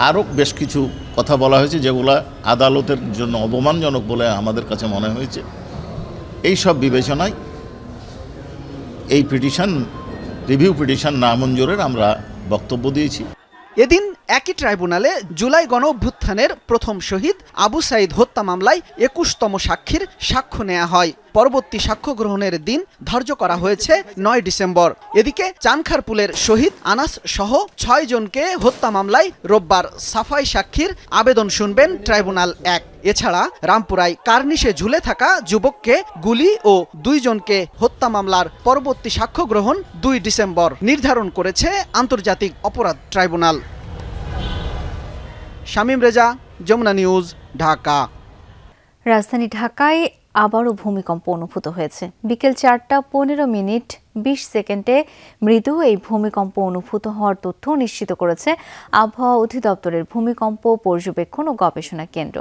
আরও বেশ কিছু কথা বলা হয়েছে যেগুলো আদালতের জন্য অপমানজনক বলে আমাদের কাছে মনে হয়েছে। এই সব বিবেচনায় এই রিভিউ পিটিশন নামঞ্জুরের আমরা বক্তব্য দিয়েছি। এদিন একই ট্রাইব্যুনালে জুলাই গণ অভ্যুত্থানের প্রথম শহীদ আবু সাইদ হত্যা মামলায় ২১তম সাক্ষীর সাক্ষ্য নেওয়া হয়। পরবর্তী সাক্ষ্য গ্রহণের দিন ধার্য করা হয়েছে ৯ ডিসেম্বর। এদিকে চানখারপুলের শহীদ আনাস সহ ৬ জনকে হত্যা মামলায় রোববার সাফাই সাক্ষীর আবেদন শুনবেন ট্রাইব্যুনাল ১। এছাড়া রামপুরায় কার্নিশে ঝুলে থাকা যুবককে গুলি ও ২ জনকে হত্যা মামলার পরবর্তী সাক্ষ্য গ্রহণ ২ ডিসেম্বর নির্ধারণ করেছে আন্তর্জাতিক অপরাধ ট্রাইব্যুনাল। শামীম রেজা, যমুনা নিউজ, ঢাকা। রাজধানী ঢাকায় আবারও ভূমিকম্প অনুভূত হয়েছে। বিকেল ৪টা ১৫ মিনিট ২০ সেকেন্ডে মৃদু এই ভূমিকম্প অনুভূত হওয়ার তথ্য নিশ্চিত করেছে আবহাওয়া অধিদপ্তরের ভূমিকম্প পর্যবেক্ষণ ও গবেষণা কেন্দ্র।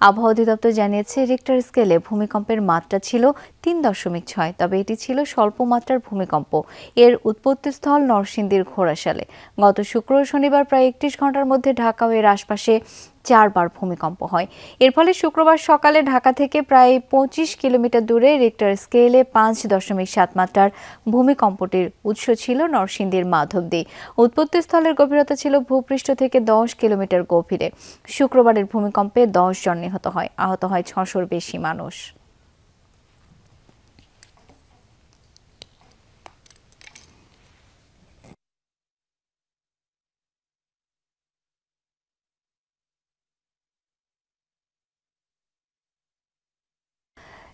আবহাওয়া অধিদপ্তর জানিয়েছে রিক্টার স্কেলে ভূমিকম্পের মাত্রা ছিল ৩.৬, তবে এটি ছিল স্বল্প মাত্রার ভূমিকম্প। এর উৎপত্তিস্থল নরসিংদীর ঘোড়াশালে। গত শুক্র ও শনিবার প্রায় ৩১ ঘন্টার মধ্যে ঢাকা ও এর আশপাশে 4 বার ভূমিকম্প হয়। এর ফলে শুক্রবার সকালে ঢাকা থেকে প্রায় 25 কিলোমিটার দূরে রিক্টার স্কেলে 5.7 মাত্রার ভূমিকম্পটির উৎস ছিল নরসিংদীর মাধবদী। উৎপত্তিস্থলের গভীরতা ছিল ভূপৃষ্ঠ থেকে 10 কিলোমিটার গভীরে। শুক্রবারের ভূমিকম্পে 10 জন নিহত হয়, আহত হয় 600-র বেশি মানুষ।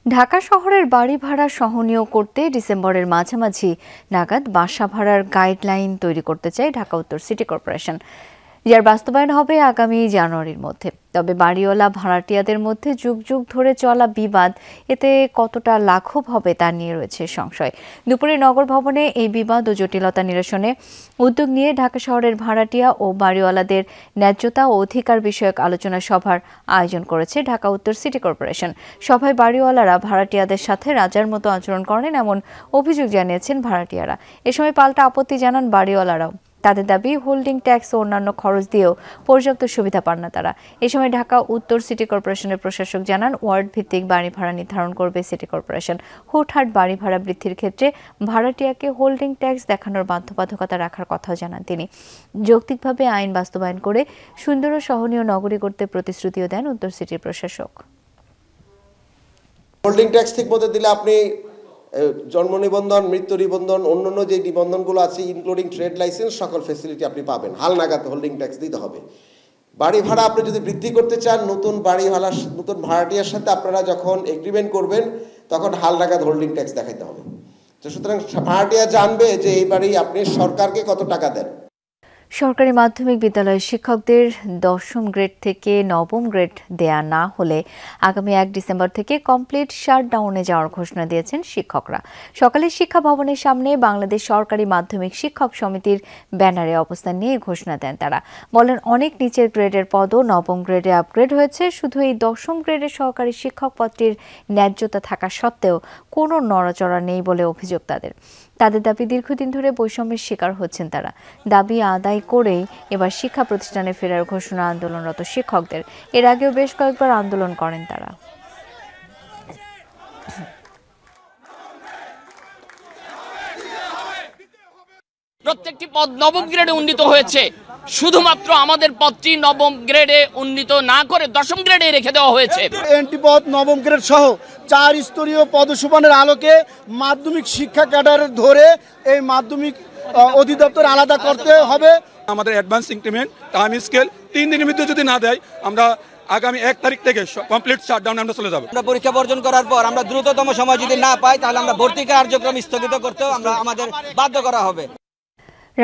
ঢাকা শহরের বাড়ি ভাড়া সহনীয় করতে ডিসেম্বরের মাঝামাঝি নাগাদ বাসা ভাড়ার গাইডলাইন তৈরি করতে চায় ঢাকা উত্তর সিটি কর্পোরেশন, যার বাস্তবায়ন হবে আগামী জানুয়ারির মধ্যে। তবে বাড়িওয়ালা ভাড়াটিয়াদের মধ্যে যুগ যুগ ধরে চলা বিবাদ এতে কতটা লাঘব হবে তা নিয়ে রয়েছে সংশয়। দুপুরে নগর ভবনে এই বিবাদ ও জটিলতা নিরসনে উদ্যোগ নিয়ে ঢাকা শহরের ভাড়াটিয়া ও বাড়িওয়ালাদের ন্যায্যতা ও অধিকার বিষয়ক আলোচনা সভার আয়োজন করেছে ঢাকা উত্তর সিটি কর্পোরেশন। সভায় বাড়িওয়ালারা ভাড়াটিয়াদের সাথে রাজার মতো আচরণ করেন এমন অভিযোগ জানিয়েছেন ভাড়াটিয়ারা। এ সময় পাল্টা আপত্তি জানান বাড়িওয়ালারাও। তাদের দাবি, হোল্ডিং ট্যাক্স ও অন্যান্য খরচ দিয়েও পর্যাপ্ত সুবিধা পান না তারা। এ সময় ঢাকা উত্তর সিটি কর্পোরেশনের প্রশাসক জানান, ওয়ার্ড ভিত্তিক বাড়ি ভাড়া নির্ধারণ করবে সিটি কর্পোরেশন। হুটহাট বাড়ি ভাড়া বৃদ্ধির ক্ষেত্রে ভাড়াটিয়াকে হোল্ডিং ট্যাক্স দেখানোর বাধ্যবাধকতা রাখার কথাও জানান তিনি। যৌক্তিকভাবে আইন বাস্তবায়ন করে সুন্দর ও সহনীয় নগরী করতে প্রতিশ্রুতিও দেন উত্তর সিটির প্রশাসক। হোল্ডিং ট্যাক্স ঠিক মতো দিলে আপনি জন্ম নিবন্ধন, মৃত্যু নিবন্ধন, অন্যান্য যে নিবন্ধনগুলো আছে ইনক্লুডিং ট্রেড লাইসেন্স, সকল ফ্যাসিলিটি আপনি পাবেন। হাল নাগাদ হোল্ডিং ট্যাক্স দিতে হবে। বাড়ি ভাড়া আপনি যদি বৃদ্ধি করতে চান, নতুন ভাড়াটিয়ার সাথে আপনারা যখন এগ্রিমেন্ট করবেন তখন হাল নাগাদ হোল্ডিং ট্যাক্স দেখাইতে হবে। তো সুতরাং ভাড়াটিয়া জানবে যে এই বাড়ি আপনি সরকারকে কত টাকা দেন। সরকারি মাধ্যমিক বিদ্যালয়ের শিক্ষকদের 10ম গ্রেড থেকে 9ম গ্রেড দেয়া না হলে আগামী 1 ডিসেম্বর থেকে কমপ্লিট শাটডাউনে যাওয়ার ঘোষণা দিয়েছেন শিক্ষকরা। সকালে শিক্ষা ভবনের সামনে বাংলাদেশ সরকারি মাধ্যমিক শিক্ষক সমিতির ব্যানারে অবস্থান নিয়ে ঘোষণা দেন তারা। বলেন, অনেক নিচের গ্রেডের পদও 9ম গ্রেডে আপগ্রেড হয়েছে। শুধু এই 10ম গ্রেডের সহকারী শিক্ষক পদটির ন্যায্যতা থাকা সত্ত্বেও কোনো নড়াচড়া নেই বলে অভিযোগ তাদের। দাবি, দীর্ঘদিন ধরে বৈষম্যের শিকার হচ্ছেন তারা। দাবি আদায় করেই এবার শিক্ষা প্রতিষ্ঠানে ফেরার ঘোষণা আন্দোলনরত শিক্ষকদের। এর আগেও বেশ কয়েকবার আন্দোলন করেন তারা। প্রত্যেকটি পদ 9ম গ্রেডে উন্নীত হয়েছে, শুধুমাত্র আমাদের পদটি 9ম গ্রেডে উন্নীত না করে 10ম গ্রেডে রেখে দেওয়া হয়েছে। এনটি পদ 9ম গ্রেড সহ 4 স্তরীয় পদসুপানের আলোকে মাধ্যমিক শিক্ষা ক্যাডার ধরে এই মাধ্যমিক অধিদপ্তর আলাদা করতে হবে। আমাদের অ্যাডভান্স ইনক্রিমেন্ট টাইম স্কেল 3 দিনের মধ্যে যদি না দেয়, আমরা আগামী 1 তারিখ থেকে কমপ্লিট শাটডাউনে আমরা চলে যাব। আমরা পরীক্ষা বর্জন করার পর আমরা দ্রুততম সময় যদি না পাই, তাহলে আমরা ভর্তি কার্যক্রম স্থগিত করতেও আমাদের বাধ্য করা হবে।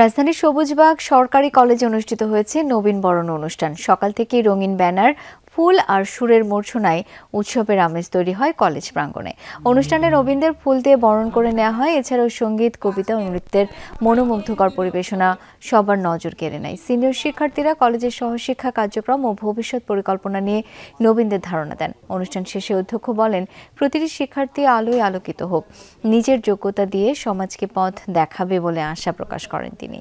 রাজধানীর সবুজবাগ সরকারি কলেজে অনুষ্ঠিত হয়েছে নবীন বরণ অনুষ্ঠান। সকাল থেকেই রঙিন ব্যানার, ফুল আর সুরের মূর্ছনায় উৎসবের আমেজ তৈরি হয় কলেজ প্রাঙ্গণে। অনুষ্ঠানে নবীনদের ফুল দিয়ে বরণ করে নেওয়া হয়। এছাড়াও সঙ্গীত, কবিতা ও নৃত্যের মনোমুগ্ধকর পরিবেশনা সবার নজর কেড়ে নেয়। সিনিয়র শিক্ষার্থীরা কলেজের সহশিক্ষা কার্যক্রম ও ভবিষ্যৎ পরিকল্পনা নিয়ে নবীনদের ধারণা দেন। অনুষ্ঠান শেষে অধ্যক্ষ বলেন, প্রতিটি শিক্ষার্থী আলোয় আলোকিত হোক, নিজের যোগ্যতা দিয়ে সমাজকে পথ দেখাবে বলে আশা প্রকাশ করেন তিনি।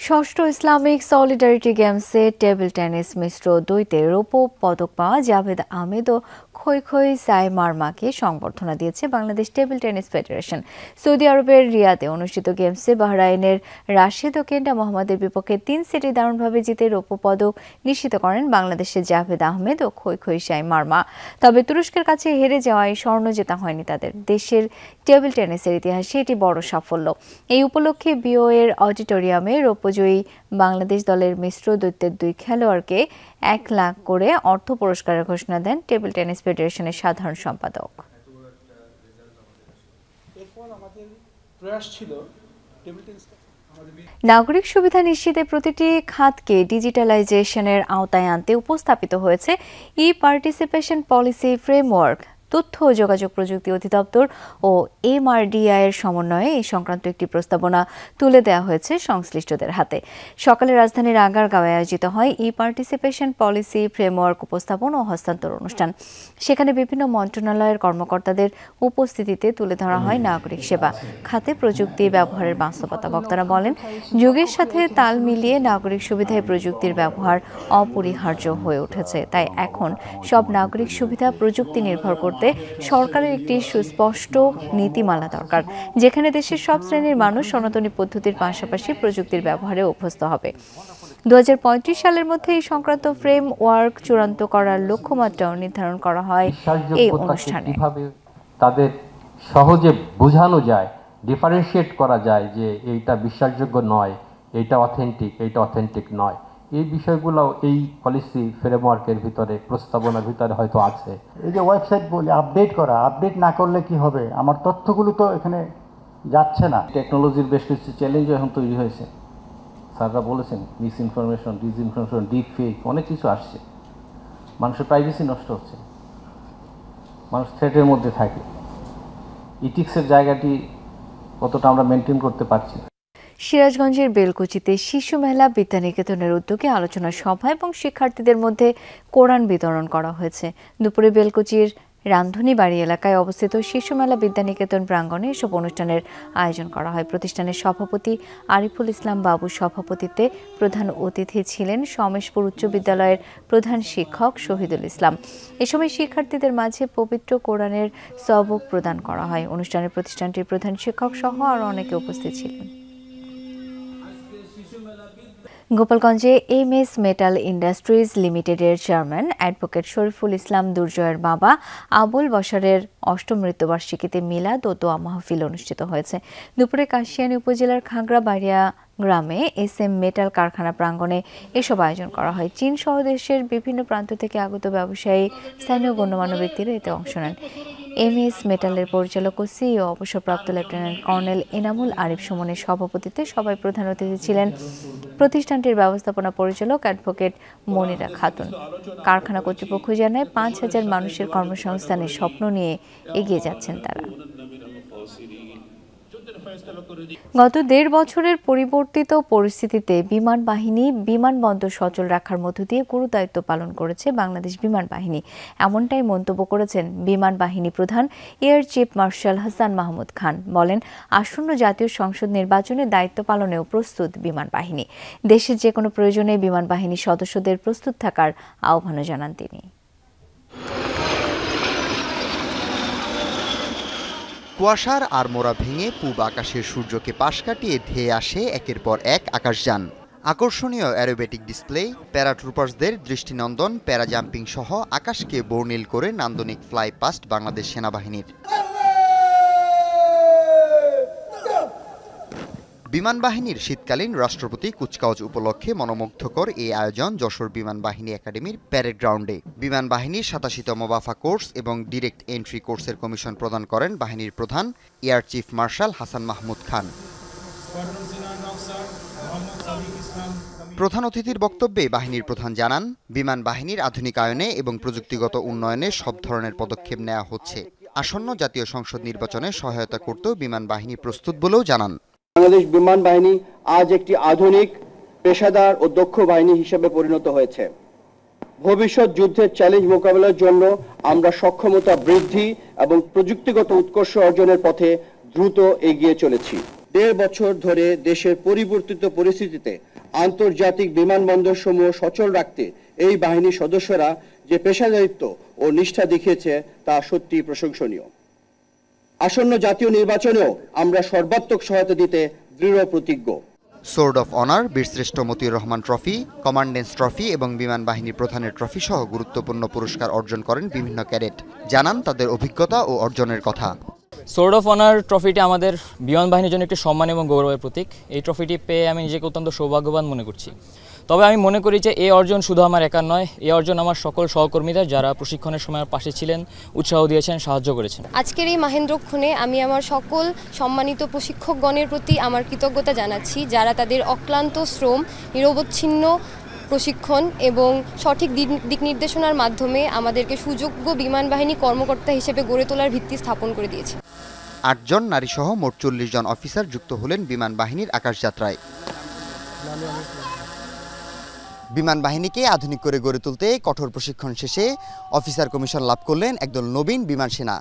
ষষ্ঠ ইসলামিক সলিডারিটি গেমসে টেবিল টেনিস মিশ্র দ্বৈতে রৌপ্য পদক পাওয়া জাভেদ আহমেদ ও খই খই সাইমারমাকে সংবর্ধনা দিয়েছে Bangladesh table tennis federation. Saudi আরবের রিয়াদে অনুষ্ঠিত গেমসে বাহরাইনের রাশেদ ও কেন্ডা মোহাম্মদের বিপক্ষে 3 সেটে দারুণভাবে জিতে রৌপ্য পদক নিশ্চিত করেন বাংলাদেশের জাভেদ আহমেদ ও খই খই সাইমারমা। তবে তুরস্কের কাছে হেরে যাওয়ায় স্বর্ণ জেতা হয়নি তাদের। দেশের টেবিল টেনিসের ইতিহাসে এটি বড় সাফল্য। এই উপলক্ষে বিওএর অডিটোরিয়ামে রৌপ্যজয়ী বাংলাদেশ দলের মিশ্র দ্বৈতের 2 খেলোয়াড়কে 1 লাখ করে অর্থ পুরস্কারের ঘোষণা দেন টেবিল টেনিস ফেডারেশনের সাধারণ সম্পাদক। নাগরিক সুবিধা নিশ্চিতে প্রতিটি খাতকে ডিজিটালাইজেশনের আওতায় আনতে উপস্থাপিত হয়েছে ই পার্টিসিপেশন পলিসি ফ্রেমওয়ার্ক তথ্য ও যোগাযোগ প্রযুক্তি অধিদপ্তর ও MRDI এর সমন্বয়ে এই সংক্রান্ত একটি প্রস্তাবনা তুলে দেওয়া হয়েছে সংশ্লিষ্টদের হাতে। সকালে রাজধানীর আগারগাঁওয়ে আয়োজিত হয় পার্টিসিপেশন পলিসি ফ্রেমওয়ার্ক উপস্থাপন ও হস্তান্তর অনুষ্ঠান। সেখানে বিভিন্ন মন্ত্রণালয়ের কর্মকর্তাদের উপস্থিতিতে তুলে ধরা হয় নাগরিক সেবা খাতে প্রযুক্তি ব্যবহারের বাস্তবতা। বক্তারা বলেন, যুগের সাথে তাল মিলিয়ে নাগরিক সুবিধায় প্রযুক্তির ব্যবহার অপরিহার্য হয়ে উঠেছে। তাই এখন সব নাগরিক সুবিধা প্রযুক্তি নির্ভর করতে সরকারের একটি সুস্পষ্ট নীতিমালা দরকার, যেখানে দেশের সব শ্রেণীর মানুষ সনাতনী পদ্ধতির পাশাপাশি প্রযুক্তির ব্যবহারে অভ্যস্ত হবে। 2035 সালের মধ্যে এই সংক্রান্ত ফ্রেমওয়ার্ক চূড়ান্ত করার লক্ষ্যমাত্রাও নির্ধারণ করা হয় এই অনুষ্ঠানে। তাদের সহজে বোঝানো যায়, ডিফারেন্সিয়েট করা যায় যে এইটা বিশ্বাসযোগ্য নয়, এইটা অথেন্টিক নয়, এই বিষয়গুলো এই পলিসি ফ্রেমওয়ার্কের ভিতরে, প্রস্তাবনার ভিতরে হয়তো আছে। এই যে ওয়েবসাইট বলে আপডেট না করলে কি হবে, আমার তথ্যগুলো তো এখানে যাচ্ছে না। টেকনোলজির বেশ কিছু চ্যালেঞ্জও এখন তৈরি হয়েছে। স্যাররা বলেছেন মিসইনফরমেশন, ডিসইনফরমেশন, ডিপ ফেক, অনেক কিছু আসছে। মানুষের প্রাইভেসি নষ্ট হচ্ছে, মানুষ থ্রেটের মধ্যে থাকে। ইথিক্সের জায়গাটি কতটা আমরা মেনটেন করতে পারছি। সিরাজগঞ্জের বেলকুচিতে শিশু মেলা বিদ্যানিকেতনের উদ্যোগে আলোচনা সভা এবং শিক্ষার্থীদের মধ্যে কোরআন বিতরণ করা হয়েছে। দুপুরে বেলকুচির রান্ধুনীবাড়ি এলাকায় অবস্থিত শিশু মেলা বিদ্যানিকেতন প্রাঙ্গণে এসব অনুষ্ঠানের আয়োজন করা হয়। প্রতিষ্ঠানের সভাপতি আরিফুল ইসলাম বাবুর সভাপতিত্বে প্রধান অতিথি ছিলেন সমেশপুর উচ্চ বিদ্যালয়ের প্রধান শিক্ষক শহীদুল ইসলাম। এ সময় শিক্ষার্থীদের মাঝে পবিত্র কোরআনের সবক প্রদান করা হয়। অনুষ্ঠানে প্রতিষ্ঠানটির প্রধান শিক্ষক সহ আরও অনেকে উপস্থিত ছিলেন। গোপালগঞ্জে MS মেটাল ইন্ডাস্ট্রিজ লিমিটেডের চেয়ারম্যান অ্যাডভোকেট শরীফুল ইসলাম দুর্জয়ের বাবা আবুল বশরের অষ্টম মৃত্যুবার্ষিকীতে মিলাদ ও দোয়া মাহফিল অনুষ্ঠিত হয়েছে। দুপুরে কাশিয়ানী উপজেলার খাগড়াবাড়িয়া গ্রামে SM মেটাল কারখানা প্রাঙ্গণে এসব আয়োজন করা হয়। চীন সহ দেশের বিভিন্ন প্রান্ত থেকে আগত ব্যবসায়ী, স্থানীয় গণ্যমান্য ব্যক্তিরা এতে অংশ নেন। MS মেটালের পরিচালক ও CEO অবসরপ্রাপ্ত লেফটেন্যান্ট কর্নেল এনামুল আরিফ সুমনের সভাপতিত্বে সবাই প্রধান অতিথি ছিলেন প্রতিষ্ঠানটির ব্যবস্থাপনা পরিচালক অ্যাডভোকেট মনিরা খাতুন। কারখানা কর্তৃপক্ষ জানায় 5000 মানুষের কর্মসংস্থানের স্বপ্ন নিয়ে এগিয়ে যাচ্ছেন তারা। গত 1.5 বছরের পরিবর্তিত পরিস্থিতিতে বিমান বাহিনী বিমানবন্দর সচল রাখার মধ্য দিয়ে গুরু দায়িত্ব পালন করেছে বাংলাদেশ বিমান বাহিনী। এমনটাই মন্তব্য করেছেন বিমান বাহিনী প্রধান air chief marshal Hasan Mahmud Khan. বলেন, আসন্ন জাতীয় সংসদ নির্বাচনে দায়িত্ব পালনেও প্রস্তুত বিমান বাহিনী। দেশের যে কোনো প্রয়োজনে বিমান বাহিনীর সদস্যদের প্রস্তুত থাকার আহ্বানও জানান তিনি। কুয়াশার আড়মোড়া ভেঙে পূব আকাশের সূর্যকে পাশ কাটিয়ে ধেয়ে আসে একের পর এক আকাশযান। আকর্ষণীয় অ্যারোবেটিক ডিসপ্লে, প্যারাট্রুপার্সদের দৃষ্টিনন্দন প্যারাজাম্পিং সহ আকাশকে বর্ণিল করে নান্দনিক ফ্লাই পাস্ট বাংলাদেশ সেনাবাহিনীর। বিমান বাহিনীর শীতকালীন রাষ্ট্রপতি কুচকাওয়াজ উপলক্ষে মনোমুগ্ধকর এই আয়োজন যশোর বিমান বাহিনী একাডেমির প্যারেড গ্রাউন্ডে। বিমান বাহিনীর 87তম বাফা কোর্স এবং ডিরেক্ট এন্ট্রি কোর্সের কমিশন প্রদান করেন বাহিনীর প্রধান air chief marshal Hasan Mahmud Khan. প্রধান অতিথির বক্তব্যে বাহিনীর প্রধান জানান, বিমান বাহিনীর আধুনিকায়নে এবং প্রযুক্তিগত উন্নয়নে সব ধরনের পদক্ষেপ নেওয়া হচ্ছে। আসন্ন জাতীয় সংসদ নির্বাচনে সহায়তা করতেও বিমান বাহিনী প্রস্তুত বলেও জানান। বাংলাদেশ বিমান বাহিনী আজ একটি আধুনিক, পেশাদার ও দক্ষ বাহিনী হিসেবে পরিণত হয়েছে। ভবিষ্যৎ যুদ্ধের চ্যালেঞ্জ মোকাবেলার জন্য আমরা সক্ষমতা বৃদ্ধি এবং প্রযুক্তিগত উৎকর্ষ অর্জনের পথে দ্রুত এগিয়ে চলেছি। 1.5 বছর ধরে দেশের পরিবর্তিত পরিস্থিতিতে আন্তর্জাতিক বিমানবন্দর সমূহ সচল রাখতে এই বাহিনীর সদস্যরা যে পেশাদারিত্ব ও নিষ্ঠা দেখিয়েছে তা সত্যি প্রশংসনীয়। আসন্ন জাতীয় নির্বাচনেও আমরা সর্বাত্মক সহায়তা দিতে দৃঢ় প্রতিজ্ঞ। সোর্ড অফ অনার, বীরশ্রেষ্ঠ মতিউর রহমান ট্রফি, কমান্ডেন্স ট্রফি এবং বিমান বাহিনী প্রধানের ট্রফি সহ গুরুত্বপূর্ণ পুরস্কার অর্জন করেন বিভিন্ন ক্যাডেট। জানান তাদের অভিজ্ঞতা ও অর্জনের কথা। সোর্ড অফ অনার ট্রফিটি আমাদের বিমান বাহিনীর জন্য একটি সম্মান এবং গৌরবের প্রতীক। এই ট্রফিটি পেয়ে আমি নিজেকে অত্যন্ত সৌভাগ্যবান মনে করছি। তবে আমি মনে করি যে এই অর্জন শুধু আমার একার নয়, এই অর্জন আমার সকল সহকর্মীদের, যারা প্রশিক্ষণের সময় পাশে ছিলেন, উৎসাহ দিয়েছেন, সাহায্য করেছেন। আজকের এই মাহেন্দ্রক্ষণে আমি আমার সকল সম্মানিত প্রশিক্ষকগণের প্রতি আমার কৃতজ্ঞতা জানাচ্ছি, যারা তাদের অক্লান্ত শ্রম, নিরবচ্ছিন্ন প্রশিক্ষণ এবং সঠিক দিক নির্দেশনার মাধ্যমে আমাদেরকে সুযোগ্য বিমান বাহিনী কর্মকর্তা হিসেবে গড়ে তোলার ভিত্তি স্থাপন করে দিয়েছে। 8 জন নারীসহ মোট 40 জন অফিসার যুক্ত হলেন বিমান বাহিনীর আকাশযাত্রায়। বিমান বাহিনীকে আধুনিক করে গড়ে তুলতে কঠোর প্রশিক্ষণ শেষে অফিসার কমিশন লাভ করলেন একদল নবীন বিমান সেনা।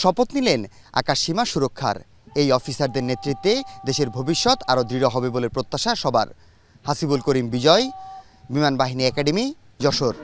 শপথ নিলেন আকাশ সীমা সুরক্ষার। এই অফিসারদের নেতৃত্বে দেশের ভবিষ্যৎ আরও দৃঢ় হবে বলে প্রত্যাশা সবার। হাসিবুল করিম বিজয়, বিমান বাহিনী একাডেমি, যশোর।